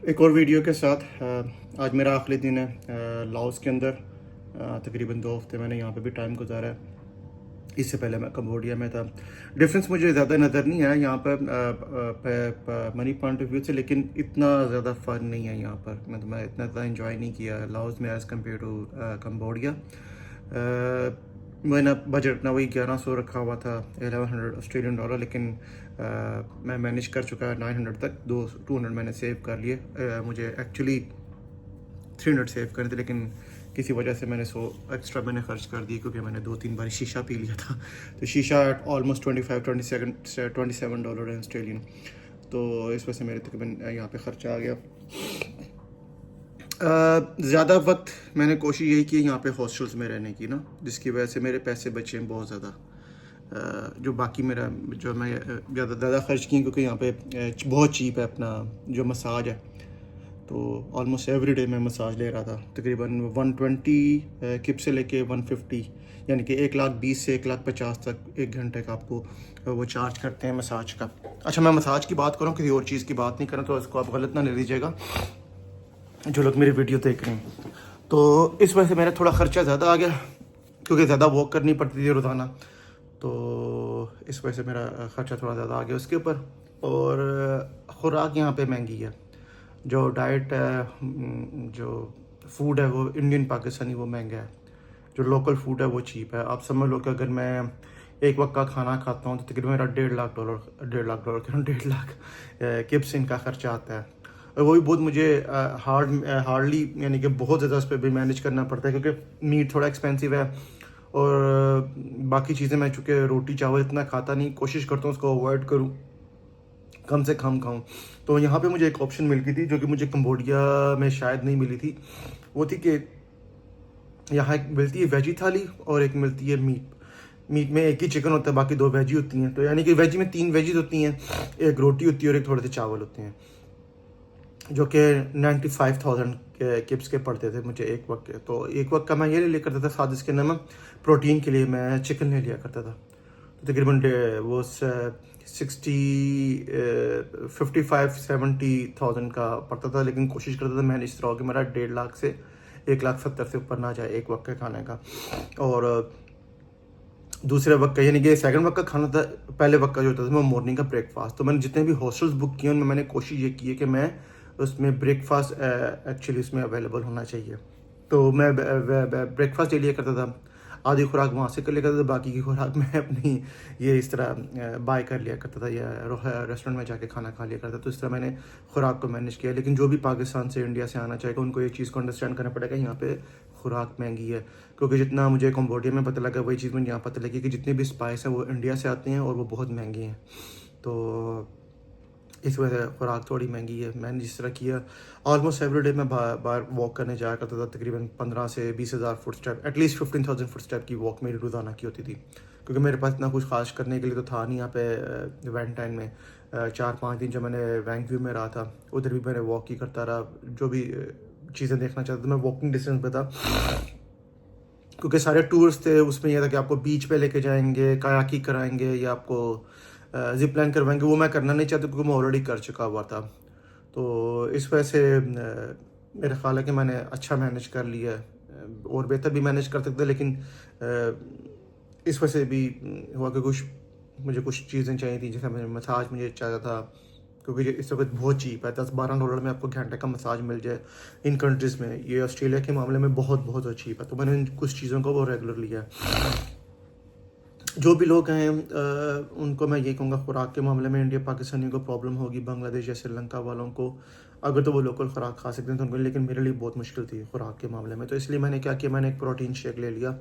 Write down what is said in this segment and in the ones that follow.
एक और वीडियो के साथ आज मेरा आखिरी दिन है लाओस के अंदर। तकरीबन 2 हफ्ते मैंने यहाँ पे भी टाइम गुजारा है। इससे पहले मैं कंबोडिया में था। डिफरेंस मुझे ज़्यादा नज़र नहीं आया यहाँ पर मनी पॉइंट ऑफ व्यू से, लेकिन इतना ज़्यादा फ़न नहीं है यहाँ पर। मतलब मैं इतना ज़्यादा इंजॉय नहीं किया लाओस में एज़ कम्पेयर टू कंबोडिया। मैंने बजट अपना वही 1100 रखा हुआ था, 1100 ऑस्ट्रेलियन डॉलर, लेकिन मैं मैनेज कर चुका है 900 तक। 200 मैंने सेव कर लिए। मुझे एक्चुअली 300 सेव करने थे, लेकिन किसी वजह से मैंने 100 एक्स्ट्रा मैंने खर्च कर दिए, क्योंकि मैंने 2-3 बार शीशा पी लिया था। तो शीशा ऑलमोस्ट 27 डॉलर है ऑस्ट्रेलियन। तो इस वजह से मेरे तकरीबन यहाँ पे ख़र्चा आ गया। ज़्यादा वक्त मैंने कोशिश यही की यहाँ पे हॉस्टल्स में रहने की ना, जिसकी वजह से मेरे पैसे बचे हैं बहुत ज़्यादा। जो बाकी मेरा जो मैं ज़्यादा खर्च की, क्योंकि यहाँ पे बहुत चीप है अपना जो मसाज है। तो ऑलमोस्ट एवरी डे मैं मसाज ले रहा था। तकरीबन 120 किप से लेके 150, यानी कि 1,20,000 से 1,50,000 तक 1 घंटे का आपको वो चार्ज करते हैं मसाज का। अच्छा, मैं मसाज की बात करूँ, किसी और चीज़ की बात नहीं करूँ, तो इसको आप गलत ना ले लीजिएगा जो लोग मेरी वीडियो देख रहे हैं। तो इस वजह से मेरा थोड़ा ख़र्चा ज़्यादा आ गया, क्योंकि ज़्यादा वॉक करनी पड़ती थी रोज़ाना। तो इस वजह से मेरा ख़र्चा थोड़ा ज़्यादा आ गया उसके ऊपर। और ख़ुराक यहाँ पे महंगी है। जो डाइट है, जो फूड है वो इंडियन पाकिस्तानी वो महंगा है। जो लोकल फूड है वो चीप है। आप समझ लो कि अगर मैं एक वक्त का खाना खाता हूँ तो तकरीबन मेरा 1.5 लाख किप्स इनका ख़र्चा आता है। और वो भी बहुत मुझे हार्डली, यानी कि बहुत ज़्यादा उस पर भी मैनेज करना पड़ता है, क्योंकि मीट थोड़ा एक्सपेंसिव है। और बाकी चीज़ें मैं चूँकि रोटी चावल इतना खाता नहीं, कोशिश करता हूँ उसको अवॉइड करूँ, कम से कम खाऊं। तो यहाँ पे मुझे एक ऑप्शन मिल गई थी जो कि मुझे कंबोडिया में शायद नहीं मिली थी। वो थी कि यहाँ एक मिलती है वेजी थाली और एक मिलती है मीट में एक ही चिकन होता है, बाकी 2 वेजी होती हैं। तो यानी कि वेजी में 3 वेजीज होती हैं, एक रोटी होती है और एक थोड़े से चावल होते हैं, जो कि 95,000 के किप्स के पड़ते थे मुझे एक वक्त के। तो एक वक्त का मैं ये ले लिया करता था, साथ इसके अंदर मैं प्रोटीन के लिए मैं चिकन ले लिया करता था। तो तकरीबन वो 55-70,000 का पड़ता था, लेकिन कोशिश करता था मैंने इस तरह हो कि मेरा 1.5 लाख से 1,70,000 से ऊपर ना जाए एक वक्त के खाने का। और दूसरे वक्त का, यानी कि सेकंड वक्त का खाना था। पहले वक्त का जो होता था वो मॉर्निंग का ब्रेकफास्ट। तो मैंने जितने भी हॉस्टल्स बुक किए उनमें मैंने कोशिश ये की है कि मैं उसमें ब्रेकफास्ट एक्चुअली उसमें अवेलेबल होना चाहिए। तो मैं ब्रेकफास्ट ले लिया करता था। आधी खुराक वहाँ से कर लिया करता था, बाकी की खुराक मैं अपनी ये इस तरह बाय कर लिया करता था, या रेस्टोरेंट में जाके खाना खा लिया करता था। तो इस तरह मैंने खुराक को मैनेज किया। लेकिन जो भी पाकिस्तान से इंडिया से आना चाहेगा उनको ये चीज़ को अंडरस्टैंड करना पड़ेगा, यहाँ पे खुराक महंगी है। क्योंकि जितना मुझे कंबोडिया में पता लगा वही चीज़ मुझे यहाँ पता लगी कि जितने भी स्पाइस हैं वो इंडिया से आते हैं और वो बहुत महंगे हैं। तो इस वजह से खुराक थोड़ी महंगी है। मैंने जिस तरह किया, ऑलमोस्ट एवरी डे मैं बाहर वॉक करने जाया करता था। तकरीबन 15 से 20,000 foot step, at least 15,000 foot step की वॉक मेरी रोज़ाना की होती थी, क्योंकि मेरे पास इतना कुछ खास करने के लिए तो था नहीं। यहाँ पे वैलेंटाइन में 4-5 दिन जब मैंने वैंकव्यू में रहा था, उधर भी मैंने वॉक ही करता रहा। जो भी चीज़ें देखना चाहता था मैं वॉकिंग डिस्टेंस पे था, क्योंकि सारे टूर्स थे। उसमें यह था कि आपको बीच पे लेके जाएंगे, कायाकिंग कराएंगे, या आपको जिप लाइन करवाएंगे। वो मैं करना नहीं चाहता, क्योंकि मैं ऑलरेडी कर चुका हुआ था। तो इस वजह से मेरा ख्याल है कि मैंने अच्छा मैनेज कर लिया है। और बेहतर भी मैनेज कर सकते, लेकिन इस वजह से भी हुआ कि मुझे कुछ चीज़ें चाहिए थी। जैसे मुझे मसाज मुझे चाहिए था, क्योंकि इस वक्त बहुत चीप है। 10-12 डॉलर में आपको घंटे का मसाज मिल जाए इन कंट्रीज़ में। ये ऑस्ट्रेलिया के मामले में बहुत बहुत चीप है। तो मैंने कुछ चीज़ों को वो रेगुलर लिया है। जो भी लोग हैं उनको मैं ये कहूँगा, खुराक के मामले में इंडिया पाकिस्तानियों को प्रॉब्लम होगी, बांग्लादेश या श्रीलंका वालों को अगर तो वो लोकल खुराक खा सकते हैं तो उनको, लेकिन मेरे लिए बहुत मुश्किल थी खुराक के मामले में। तो इसलिए मैंने क्या किया, मैंने एक प्रोटीन शेक ले लिया,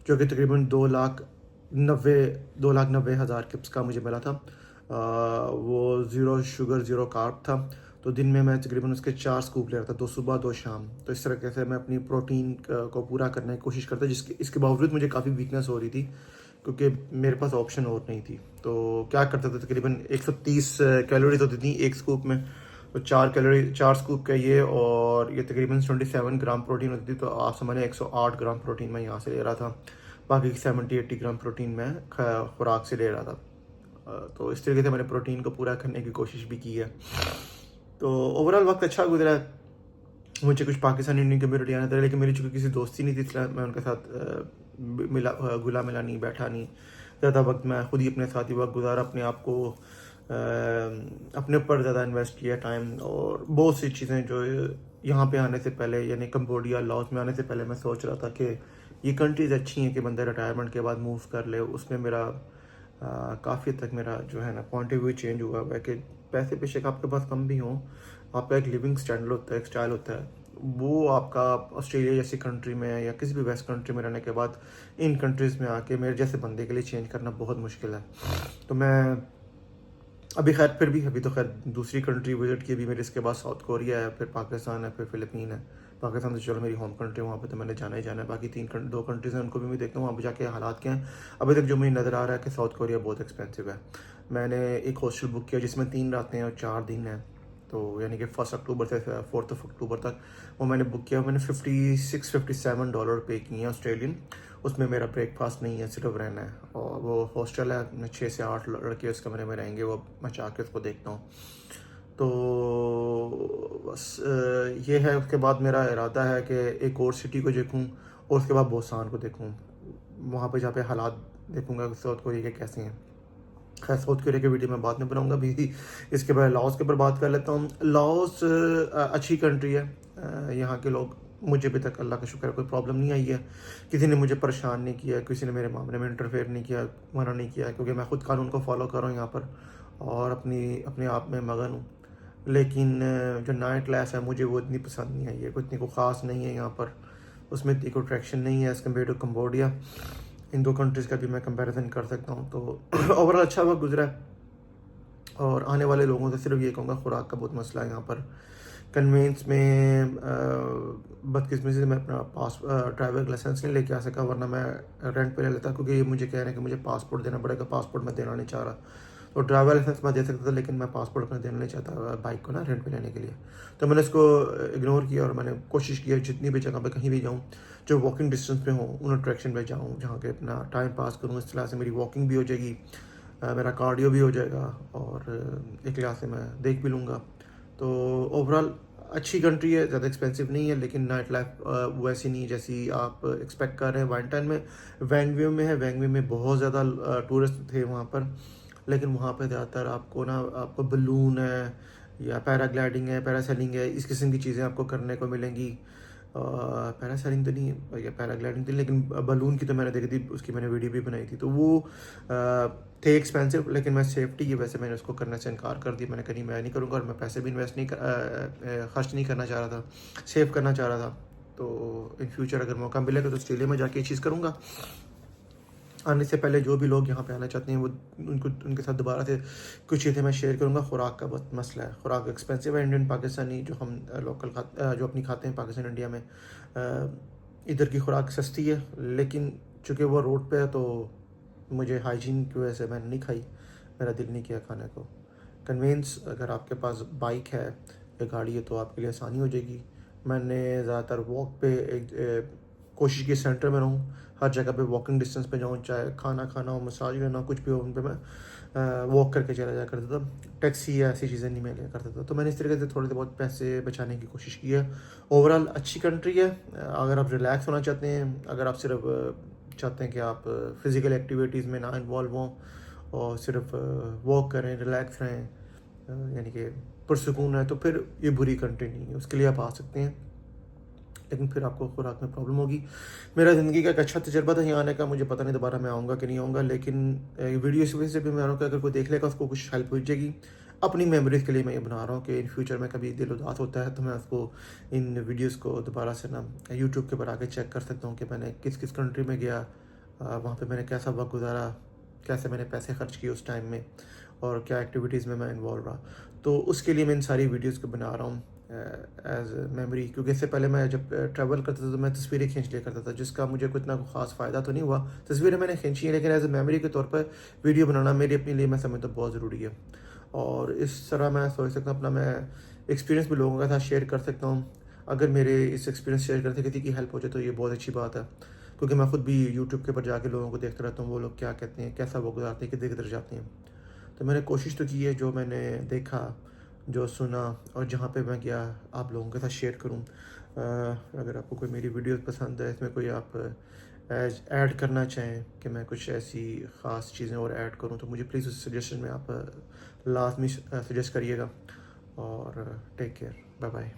जो कि तकरीबन 2,90,000 किप्स का मुझे मिला था। वो 0 शुगर 0 कार्ब था। तो दिन में मैं तकरीबन उसके 4 स्कूप ले रहा था, 2 सुबह 2 शाम। तो इस तरह से मैं अपनी प्रोटीन को पूरा करने की कोशिश करता, इसके बावजूद मुझे काफ़ी वीकनेस हो रही थी, क्योंकि मेरे पास ऑप्शन और नहीं थी। तो क्या करता था, तकरीबन 130 कैलोरीज होती थी एक स्कूप में। तो 4 स्कूप का ये, और ये तकरीबन 27 ग्राम प्रोटीन होती थी। तो आप समझे 108 ग्राम प्रोटीन मैं यहाँ से ले रहा था, बाकी 70-80 ग्राम प्रोटीन मैं खुराक से ले रहा था। तो इस तरीके से मैंने प्रोटीन को पूरा करने की कोशिश भी की है। तो ओवरऑल वक्त अच्छा गुजरा है। मुझे कुछ पाकिस्तानी इंडियन कम्युनिटी आना था, लेकिन मेरी चूँकि किसी दोस्ती नहीं थी, इसलिए मैं उनके साथ घुला मिला नहीं, बैठा नहीं। ज़्यादा वक्त मैं खुद ही अपने साथ ही वक्त गुजारा, अपने आप को अपने ऊपर ज़्यादा इन्वेस्ट किया टाइम, और बहुत सी चीज़ें जो यहाँ पे आने से पहले, यानी कंबोडिया लाओस में आने से पहले मैं सोच रहा था कि ये कंट्रीज़ अच्छी हैं कि बंदा रिटायरमेंट के बाद मूव कर ले। उसमें मेरा काफ़ी तक मेरा जो है ना पॉइंट ऑफ व्यू चेंज हुआ है कि पैसे बेशक आपके पास कम भी हों, आपका एक लिविंग स्टैंडर्ड होता है, एक स्टाइल होता है, वो आपका ऑस्ट्रेलिया जैसी कंट्री में या किसी भी वेस्ट कंट्री में रहने के बाद इन कंट्रीज़ में आके मेरे जैसे बंदे के लिए चेंज करना बहुत मुश्किल है। तो मैं अभी खैर फिर भी अभी तो खैर दूसरी कंट्री विजिट की, भी मेरे इसके बाद साउथ कोरिया है, फिर पाकिस्तान है, फिर फिलिपीन है। पाकिस्तान तो चलो मेरी होम कंट्री, वहाँ पे तो मैंने जाना ही जाना है। बाकी दो कंट्रीज़ हैं, उनको भी मैं देखता हूँ वहाँ पे जाके हालात क्या हैं। अभी तक जो मुझे नज़र आ रहा है कि साउथ कोरिया बहुत एक्सपेंसिव है। मैंने एक हॉस्टल बुक किया जिसमें 3 रातें हैं और 4 दिन हैं, तो यानी कि 1 अक्टूबर से 4 अक्टूबर तक वो मैंने बुक किया। मैंने $57 पे किए हैं ऑस्ट्रेलियन। उसमें मेरा ब्रेकफास्ट नहीं है, सिर्फ रहना है, और वो हॉस्टल है, 6 से 8 लड़के उस कमरे में रहेंगे, वो मैं चाह के उसको देखता हूँ। तो बस ये है। उसके बाद मेरा इरादा है कि एक और सिटी को देखूँ, और उसके बाद बोसान को देखूँ, वहाँ पे जहाँ पे हालात देखूँगा साउथ कोरिया के कैसे हैं। खैर साउथ कोरिया की वीडियो मैं बाद में बनाऊंगा। अभी इसके बाद लाओस के ऊपर बात कर लेता हूँ। लाओस अच्छी कंट्री है। यहाँ के लोग, मुझे अभी तक अल्लाह का शुक्र है कोई प्रॉब्लम नहीं आई है, किसी ने मुझे परेशान नहीं किया, किसी ने मेरे मामले में इंटरफेयर नहीं किया, मना नहीं किया, क्योंकि मैं खुद कानून को फॉलो कर रहा हूँ यहाँ पर और अपने आप में मगन हूँ। लेकिन जो नाइट लाइफ है मुझे वो इतनी पसंद नहीं आई है, कोई इतनी को ख़ास नहीं है यहाँ पर, उसमें इतनी कोई अट्रैक्शन नहीं है एज़ कम्पेयर टू कम्बोडिया। इन दो कंट्रीज़ का भी मैं कंपैरिजन कर सकता हूँ। तो ओवरऑल अच्छा वक्त गुजरा है। और आने वाले लोगों से सिर्फ ये कहूँगा, खुराक का बहुत मसला है यहाँ पर। कन्वेंस में बदकिस्मती से मैं अपना ड्राइवर लाइसेंस नहीं लेके आ सका, वरना मैं रेंट पे ले लेता, क्योंकि ये मुझे कह रहे हैं कि मुझे पासपोर्ट देना पड़ेगा। पासपोर्ट मैं देना नहीं चाह रहा, तो ड्राइवर लाइसेंस मैं दे सकता था, लेकिन मैं पासपोर्ट अपना देना नहीं चाहता बाइक को ना रेंट पे लेने के लिए। तो मैंने इसको इग्नोर किया, और मैंने कोशिश की जितनी भी जगह पे कहीं भी जाऊँ जो वॉकिंग डिस्टेंस पे हो, उन अट्रैक्शन पे जाऊँ जहाँ के अपना टाइम पास करूँ। इस तरह से मेरी वॉकिंग भी हो जाएगी, मेरा कार्डियो भी हो जाएगा, और एक लिहाज से मैं देख भी लूँगा। तो ओवरऑल अच्छी कंट्री है, ज़्यादा एक्सपेंसिव नहीं है, लेकिन नाइट लाइफ वैसी नहीं जैसी आप एक्सपेक्ट कर रहे हैं। वाइंटाइन में वैंगव्यू में है, वैंगव्यू में बहुत ज़्यादा टूरिस्ट थे वहाँ पर, लेकिन वहाँ पे ज़्यादातर आपको बलून है या पैराग्लाइडिंग है, पैरासेलिंग है, इस किस्म की चीज़ें आपको करने को मिलेंगी। पैरासेलिंग तो नहीं या पैराग्लाइडिंग थी, लेकिन बलून की तो मैंने देखी थी, उसकी मैंने वीडियो भी बनाई थी। तो वो थे एक्सपेंसिव, लेकिन मैं सेफ्टी की वजह से मैंने उसको करने से इनकार कर दिया। मैंने कहीं मैं नहीं करूँगा, और मैं पैसे भी इन्वेस्ट नहीं खर्च नहीं करना चाह रहा था, सेव करना चाह रहा था। तो इन फ्यूचर अगर मौका मिलेगा तो ऑस्ट्रेलिया में जाके ये चीज़ करूँगा। आने से पहले जो भी लोग यहाँ पे आना चाहते हैं, वो उनके साथ दोबारा से कुछ चीज़ें मैं शेयर करूँगा। खुराक का बहुत मसला है, खुराक एक्सपेंसिव है। इंडियन पाकिस्तानी जो हम जो अपनी खाते हैं पाकिस्तान इंडिया में, इधर की खुराक सस्ती है, लेकिन चूँकि वो रोड पे है तो मुझे हाइजीन की वजह से मैंने नहीं खाई, मेरा दिल नहीं किया खाने को। कन्वेंस, अगर आपके पास बाइक है या गाड़ी है तो आपके लिए आसानी हो जाएगी। मैंने ज़्यादातर वॉक पे कोशिश की सेंटर में रहूँ, हर जगह पे वॉकिंग डिस्टेंस पे जाऊँ, चाहे खाना खाना हो, मसाज लेना, कुछ भी हो, उन पे मैं वॉक करके चला जाया करता था। टैक्सी या ऐसी चीज़ें नहीं मैं लिया करता था। तो मैंने इस तरीके से थोड़े बहुत पैसे बचाने की कोशिश की है। ओवरऑल अच्छी कंट्री है। अगर आप रिलैक्स होना चाहते हैं, अगर आप सिर्फ चाहते हैं कि आप फिज़िकल एक्टिविटीज़ में ना इन्वॉल्व हों और सिर्फ वॉक करें, रिलैक्स रहें, यानी कि पुरसुकून है, तो फिर ये बुरी कंट्री नहीं है, उसके लिए आप आ सकते हैं। लेकिन फिर आपको खुराक में प्रॉब्लम होगी। मेरा ज़िंदगी का एक अच्छा तजुर्बा था यहाँ आने का, मुझे पता नहीं दोबारा मैं आऊँगा कि नहीं आऊँगा, लेकिन वीडियो इस वजह से भी मैं आ रहा हूँ कि अगर कोई देख लेगा उसको कुछ हेल्प हो जाएगी। अपनी मेमोरीज़ के लिए मैं ये बना रहा हूँ कि इन फ्यूचर में कभी दिल उदास होता है तो मैं उसको इन वीडियोज़ को दोबारा से ना यूट्यूब के ऊपर आके चेक कर सकता हूँ कि मैंने किस किस कंट्री में गया, वहाँ पर मैंने कैसा वक्त गुजारा, कैसे मैंने पैसे खर्च किए उस टाइम में, और क्या एक्टिविटीज़ में मैं इन्वॉल्व रहा। तो उसके लिए मैं इन सारी वीडियोज़ को बना रहा हूँ एज मेमोरी, क्योंकि इससे पहले मैं जब ट्रैवल करता था तो मैं तस्वीरें खींच लिया करता था, जिसका मुझे कोई इतना ख़ास फ़ायदा तो नहीं हुआ। तस्वीरें मैंने खींची हैं, लेकिन एज ए मेमोरी के तौर पर वीडियो बनाना मेरे अपने लिए मैं समझता हूँ बहुत ज़रूरी है। और इस तरह मैं सोच सकता हूँ अपना मैं एक्सपीरियंस भी लोगों के साथ शेयर कर सकता हूँ। अगर मेरे इस एक्सपीरियंस शेयर करते किसी की हेल्प हो जाए तो ये बहुत अच्छी बात है, क्योंकि मैं खुद भी यूट्यूब के ऊपर जाके लोगों को देखता रहता हूँ, वो लोग क्या कहते हैं, कैसा वो गुजारते हैं, किधर किधर जाते हैं। तो मैंने कोशिश तो की है, जो मैंने देखा जो सुना और जहाँ पे मैं गया आप लोगों के साथ शेयर करूँ। अगर आपको कोई मेरी वीडियो पसंद है, इसमें कोई आप ऐड करना चाहें कि मैं कुछ ऐसी ख़ास चीज़ें और ऐड करूँ, तो मुझे प्लीज़ उस सजेशन में आप लाजमी सजेस्ट करिएगा। और टेक केयर, बाय बाय।